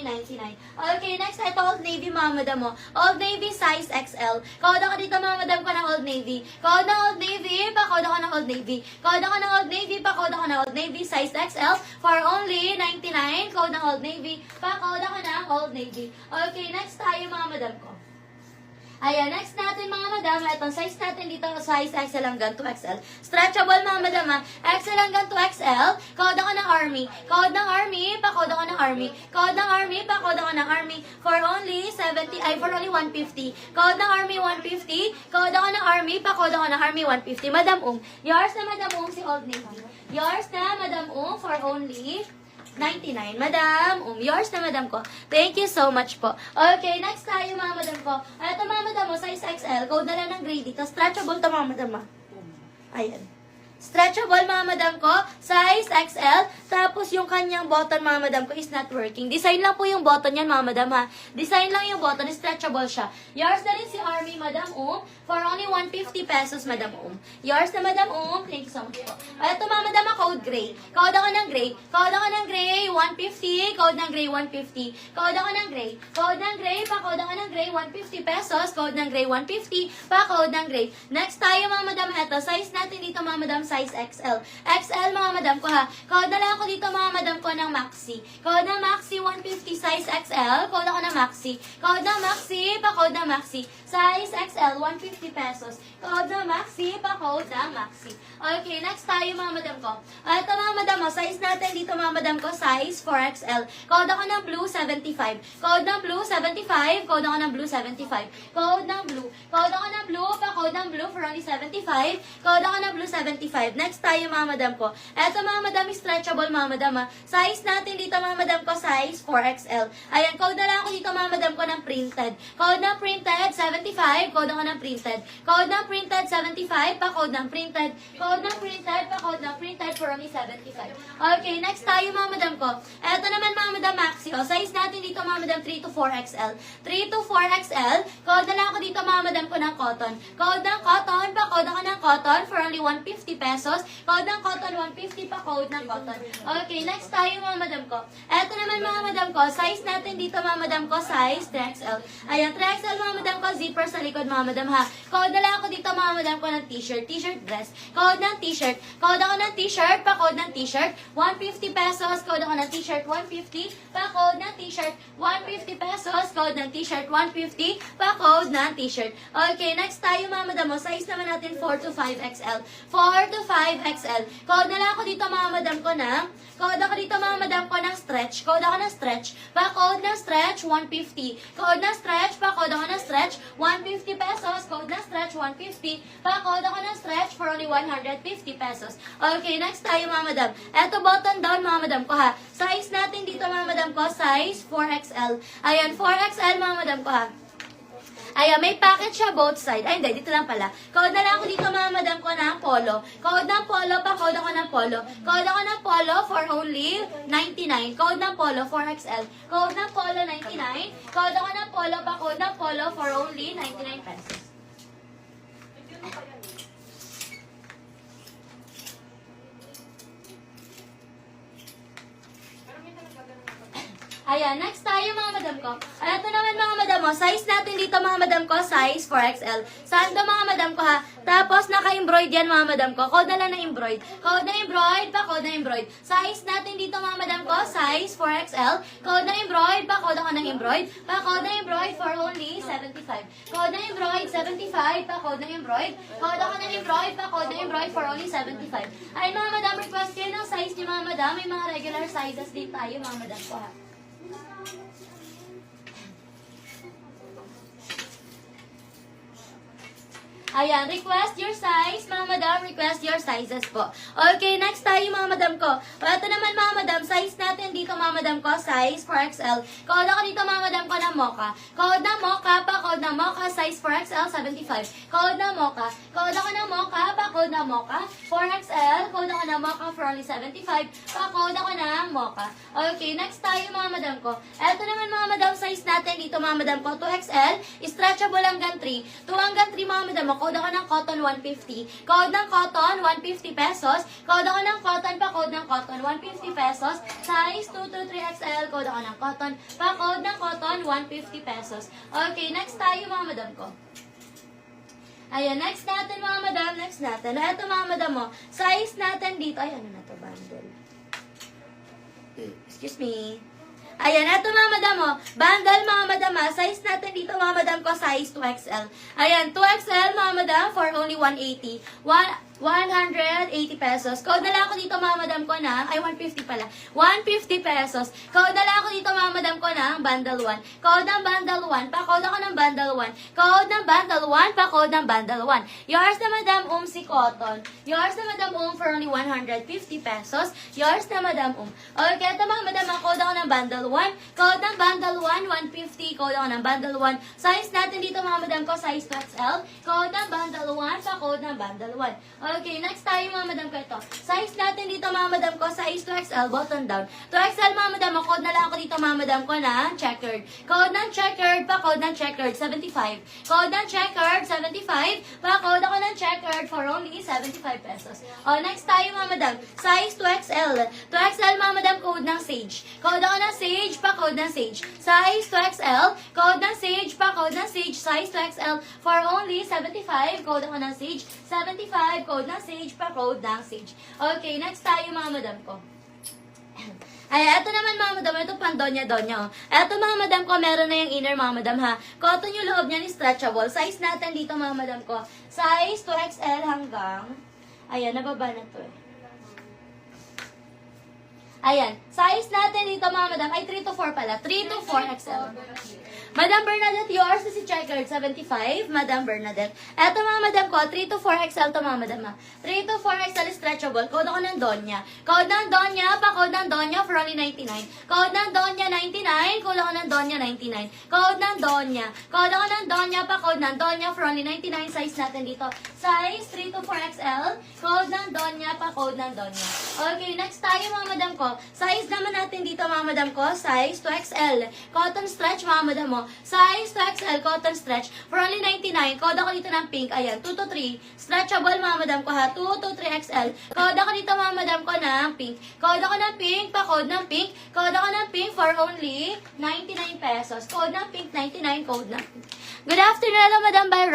only 99. Okay, next, ito Old Navy, mga madam mo. Old Navy size XL. Code ako dito, mga madam ko ng Old Navy. Code ng Old Navy, pa-code ako ng Old Navy. Code ako ng Old Navy, pa-code ako ng Old Navy size XL for only 99. Code ng Old Navy, pa-code ako ng Old Navy. Okay, next tayo, mga madam ko. Ayan, next natin mga madam, itong size natin dito, size XL hanggang 2XL. Stretchable mga madam ha, XL hanggang 2XL, code ako ng Army. Code ng Army, pa-code ako ng Army. Code ng Army, pa-code ako ng Army for only 150. Code ng Army 150, code ako ng Army, pa-code ako ng Army 150. Madam yours na Madam si Old Navy. Yours na Madam for only 99. Madam, yours na madam ko. Thank you so much po. Okay, next tayo mga madam ko. Ito mga madam mo, size XL. Code na lang ng gray dito. Stretchable to mga madam mo. Ayan. Stretchable mga madam ko, size XL, tapos yung kanyang button mga madam ko is not working. Design lang po yung button yan mga madam ha. Design lang yung button, stretchable siya. Yours na rin si Army madam for only 150 pesos madam Yours na madam thank you so much po. Ito mga madam code gray. Code ako ng gray. Code ako ng gray, 150. Code ng gray, 150. Code ako ng gray. Code ng gray, pa-code ako ng gray, 150 pesos. Code ng gray, 150. Pa-code ng gray. Next tayo mga madam, ito. Size natin dito mga madam, size XL. XL mga madam ko ha. Code na lang ako dito mga madam ko ng Maxi. Code ng Maxi 150 size XL. Code ako ng Maxi. Code ng Maxi, pa-code ng Maxi. Size XL 150 pesos. Code ng Maxi, pa-code ng Maxi. Okay, next tayo mga madam ko. Ito mga madam mo, size natin dito mga madam ko, size 4XL. Code ako ng blue 75. Code ng blue 75. Code ako ng blue 75. Code ng blue. Code ako ng blue, pa-code ng blue for only 75. Code ako ng blue 75. Next tayo mga madam ko. Eto mga madam, stretchable mga madam ha. Size natin dito mga madam ko, size 4XL. Ayan, code na lang ako dito mga madam ko ng printed. Code ng printed 75. Code ako ng printed. Code ng printed 75. Pa-code ng printed. Code ng printed. Pa-code ng printed for only 75. Okay, next tayo mga madam ko. Eto naman mga madam Maxi. O, size natin dito mga madam 3 to 4XL. 3 to 4XL. Code na lang ako dito mga madam ko ng cotton. Code ng cotton. Pa-code ako ng cotton for only 150 pesos. Code ng cotton, 150 pa code ng cotton. Okay, next tayo mga madam ko. Eto naman mga madam ko, size natin dito mga madam ko, size 3XL. Ayan, 3XL mga madam ko, zipper sa likod mga madam ha. Code na lang ako dito mga madam ko ng t-shirt, t-shirt dress. Code ng t-shirt. Code ako ng t-shirt, pa code ng t-shirt, 150 pesos. Code ako ng t-shirt, 150. Pa code ng t-shirt, 150 pesos. Code ng t-shirt, 150. Pa code ng t-shirt. Okay, next tayo mga madam mo, size naman natin 4 to 5XL. 4 to 5XL. Code na lang ako dito mga madam ko ng, code ako dito mga madam ko ng stretch. Code ako ng stretch. Pa-code ng stretch, 150. Code ng stretch, pa-code ako ng stretch, 150 pesos. Code ng stretch, 150. Pa-code ako ng stretch for only 150 pesos. Okay, next tayo mga madam. Eto button down mga madam ko ha. Size natin dito mga madam ko, size 4XL. Ayan, 4XL mga madam ko ha. Ayan, may packet siya both side. Ay, hindi, dito lang pala. Code na lang ako dito mga madam ko ng polo. Code ng polo, pa-code ako ng polo. Code ako ng polo for only 99. Code ng polo, 4XL. Code ng polo, 99. Code ako ng polo, pa-code ng polo for only 99 pesos. Ayan, next tayo mga madam ko. Ito naman mga madam mo, size natin dito mga madam ko, size 4XL. Sando mga madam ko ha. Tapos naka-embroid yan mga madam ko. Code na lang na embroid. Code na embroid, pa code na embroid. Size natin dito mga madam ko, size 4XL. Code na embroid, pa code ako ng embroid. Pa code na embroid for only 75. Code na embroid, 75, pa code na embroid. Code ako ng embroid, pa code na embroid for only 75. Ay mga madam, request kayo ng size ni mga madam. May mga regular sizes din tayo mga madam ko ha. Ayan, request your size, mga madam, request your sizes po. Okay, next tayo mga madam ko. Ito naman mga madam, size natin dito mga madam ko, size 4XL. Code ako dito mga madam ko ng mocha. Code na mocha, pa code na mocha, size 4XL, 75. Code na mocha. Code ako ng mocha, pa code na mocha, 4XL. Code ako ng mocha for only 75. Pa code ako ng mocha. Okay, next tayo mga madam ko. Ito naman mga madam, size natin dito mga madam ko, 2XL, stretchable hanggang 3. 2 hanggang 3 mga madam ko. code ako ng cotton 150. Code ng cotton 150 pesos. Code ako ng cotton, pa-code ng cotton 150 pesos. Size 2 to 3XL, code ako ng cotton, pa-code ng cotton 150 pesos. Okay, next tayo mga madam ko. Ayan, next natin mga madam, next natin. Ito mga madam mo, size natin dito, ay ano na to, bundle. Excuse me. Ayan, ito mga madam mo, bundle mga madam ha, size natin dito mga madam ko, size 2XL. Ayan, 2XL mga madam for only 180. 180 pesos. Code na lang ako dito mga madam ko na, ay 150 pala. 150 pesos. Code na lang ako dito mga madam ko na, bundle 1. Code ng bundle 1, pa-code ako ng bundle 1. Code ng bundle 1, pa-code ng bundle 1. Yours na madam si Cotton. Yours na madam for only 150 pesos. Yours na madam Okay, ito mga madam, code ako ng bundle 1. Code ng bundle 1, 150. Code ako ng bundle 1. Size natin dito mga madam ko, size 2XL. Code ng bundle 1, pa-code ng bundle 1. Okay, next tayo mga madam ko ito. Size natin dito mga madam ko, size 2XL, button down. 2XL mga madam, code na lang ako dito mga madam ko na checkered. Code ng checkered, pa-code ng checkered, 75. Code ng checkered, 75. Pa-code ako ng checkered for only 75 pesos. O, next tayo mga madam, size 2XL. 2XL mga madam, code ng sage. Code ako ng sage, pa-code ng sage. Size 2XL, code ng sage, pa-code ng sage, size 2XL for only 75. Code ako ng sage, 75. Code ng sage, pa-code ng sage. Okay, next tayo mga madam ko. Ay, eto naman mga madam, ito pang donya-donya. Eto mga madam ko, meron na yung inner mga madam ha. Cotton yung loob niya ni stretchable. Size natin dito mga madam ko. Size 2XL hanggang, ayan, nababa na to eh. Ayan, size natin dito mga madam, ay 3 to 4 pala. 3 to 4 XL. Madam Bernadette, yours na si checkered, 75. Madam Bernadette. Eto mga madam ko, 3 to 4 XL to mga madam ha. 3 to 4 XL stretchable. Code ako ng Donya. Code ng Donya, pa-code ng Donya for only 99. Code ng Donya, 99. Code ako ng Donya, 99. Code ng Donya. Code ako ng Donya, pa-code ng Donya for only 99. Size natin dito. Size 3 to 4 XL. Code ng Donya, pa-code ng Donya. Okay, next tayo mga madam ko. Size naman natin dito mga madam ko. Size 2XL. Cotton stretch mga madam mo. Size 2XL cotton stretch for only 99. Code ako dito ng pink. Ayan, 2 to 3. Stretchable mga madam ko ha. 2 to 3 XL. Code ako dito mga madam ko ng pink. Code ako ng pink. Pa-code ng pink. Code ako ng pink for only 99 pesos. Code ng pink 99. Code ng pink. Good afternoon, Madam Byron.